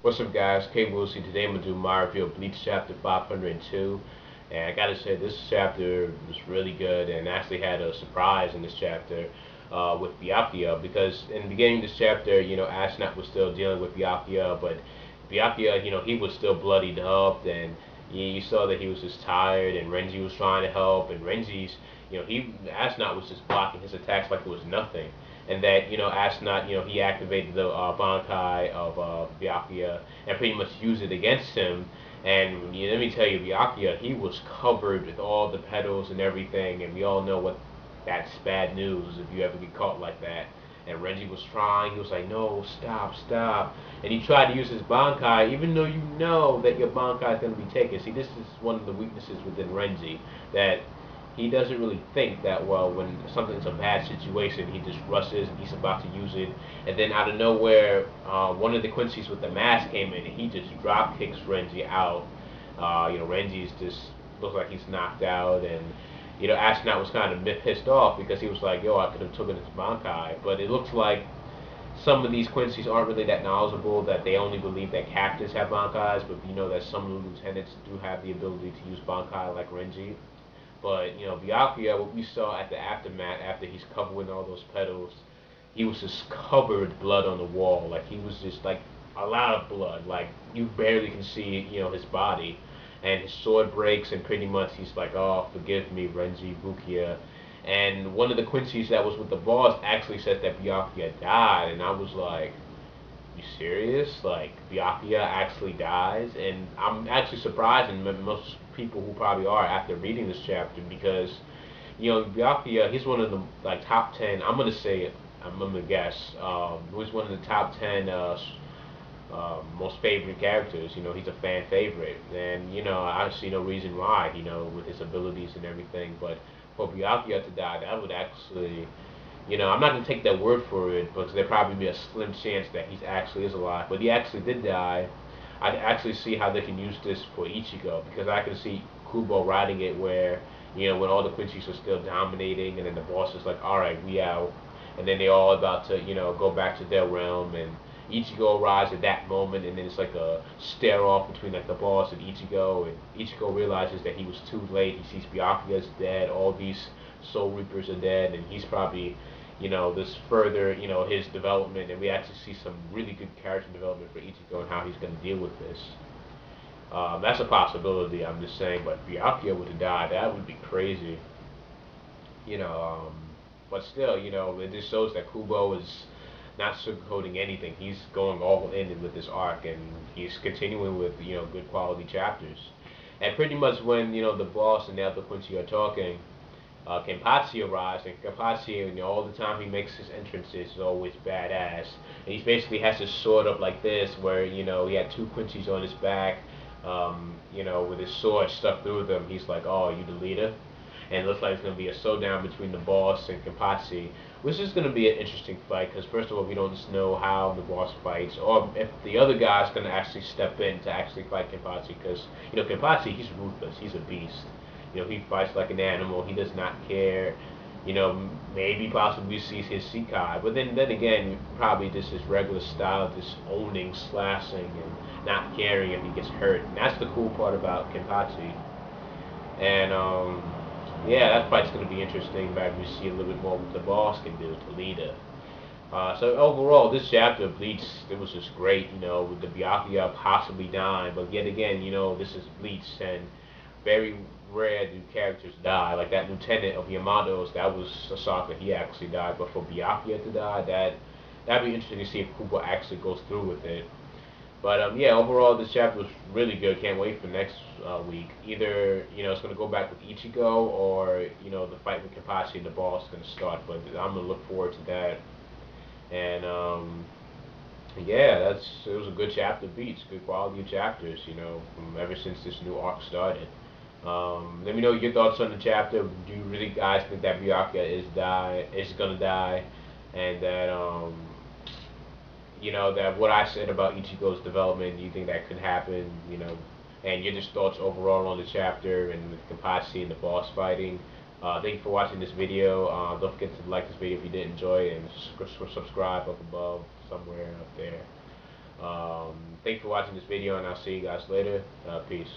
What's up, guys? K Wilson. Today I'm gonna do my review of Bleach chapter 502, and I gotta say this chapter was really good, and actually had a surprise in this chapter with Byakuya, because in the beginning of this chapter, Ashnat was still dealing with Byakuya, but Byakuya, he was still bloodied up, and you saw that he was just tired, and Renji was trying to help, and Renji's, Ashnat was just blocking his attacks like it was nothing, and that Ashnat, he activated the Bankai of Byakuya and pretty much used it against him. And let me tell you, Byakuya, he was covered with all the petals and everything, and we all know what that's bad news if you ever get caught like that. And Renji was trying, he was like, no, stop, stop. And he tried to use his Bankai, even though you know that your Bankai is going to be taken. See, this is one of the weaknesses within Renji, that he doesn't really think that well when something's a bad situation. He just rushes and he's about to use it, and then out of nowhere, one of the Quincy's with the mask came in, and he just drop kicks Renji out. Renji's just looks like he's knocked out, and Astronaut was kind of pissed off because he was like, "Yo, I could have taken his Bankai," but it looks like some of these Quincy's aren't really that knowledgeable, that they only believe that captains have Bankais, but you know that some lieutenants do have the ability to use Bankai like Renji. But Byakuya, what we saw at the aftermath, after he's covered in all those petals, he was just covered blood on the wall. Like he was just like a lot of blood. Like you barely can see, his body. And his sword breaks, and pretty much he's like, "Oh, forgive me, Renji Bukia." And one of the Quincy's that was with the boss actually said that Byakuya died, and I was like, "You serious? Like Byakuya actually dies?" And I'm actually surprised, and most people who probably are after reading this chapter, because Byakuya, he's one of the like top 10. I'm gonna say it. I'm gonna guess. He's one of the top 10 most favorite characters. He's a fan favorite, and I see no reason why. With his abilities and everything, but for Byakuya to die, that would actually, I'm not gonna take that word for it, because there probably be a slim chance that he actually is alive. But he actually did die. I actually see how they can use this for Ichigo, because I can see Kubo writing it where, when all the Quincy's are still dominating, and then the boss is like, "All right, we out," and then they all about to, go back to their realm, and Ichigo arrives at that moment, and then it's like a stare off between like the boss and Ichigo, and Ichigo realizes that he was too late. He sees Byakuya's dead, all these Soul Reapers are dead, and he's probably, this further, his development, and we actually see some really good character development for Ichigo and how he's going to deal with this. That's a possibility, I'm just saying, but Byakuya would have died, that would be crazy. You know, um, but still, it just shows that Kubo is not sugarcoating anything. He's going all in with this arc, and he's continuing with good quality chapters. And pretty much when the boss and the other Quincy are talking, Kenpachi arrives, and Kenpachi, all the time he makes his entrances is always badass. And he basically has his sword up like this, where he had two Quincy's on his back, with his sword stuck through them. He's like, "Oh, you the leader?" And it looks like it's going to be a showdown between the boss and Kenpachi, which is going to be an interesting fight, because first of all, we don't just know how the boss fights, or if the other guy's going to actually step in to actually fight Kenpachi, because Kenpachi, he's ruthless, he's a beast. He fights like an animal. He does not care. Maybe possibly sees his Sekai, but then again, probably just his regular style, just owning, slashing, and not caring if he gets hurt. And that's the cool part about Kenpachi. And yeah, that fight's going to be interesting. Back we see a little bit more what the boss can do to lead her. So overall, this chapter of Bleach, it was just great, with the Byakuya possibly dying, but yet again, this is Bleach, and very rare do characters die. Like that lieutenant of Yamato's, that was Sasaka, he actually died, but for Byakuya to die, that'd be interesting to see if Kubo actually goes through with it. But yeah, overall this chapter was really good. Can't wait for next week. Either it's gonna go back with Ichigo, or the fight with Kenpachi and the boss is gonna start. But I'm gonna look forward to that. And yeah, it was a good chapter beats, good quality of chapters. From ever since this new arc started. Let me know your thoughts on the chapter. Do you really guys think that Byakuya is gonna die, and that that what I said about Ichigo's development, do you think that could happen? And your just thoughts overall on the chapter and with Kenpachi and the boss fighting. Thank you for watching this video. Don't forget to like this video if you did enjoy it, and subscribe up above somewhere up there. Thanks for watching this video, and I'll see you guys later. Peace.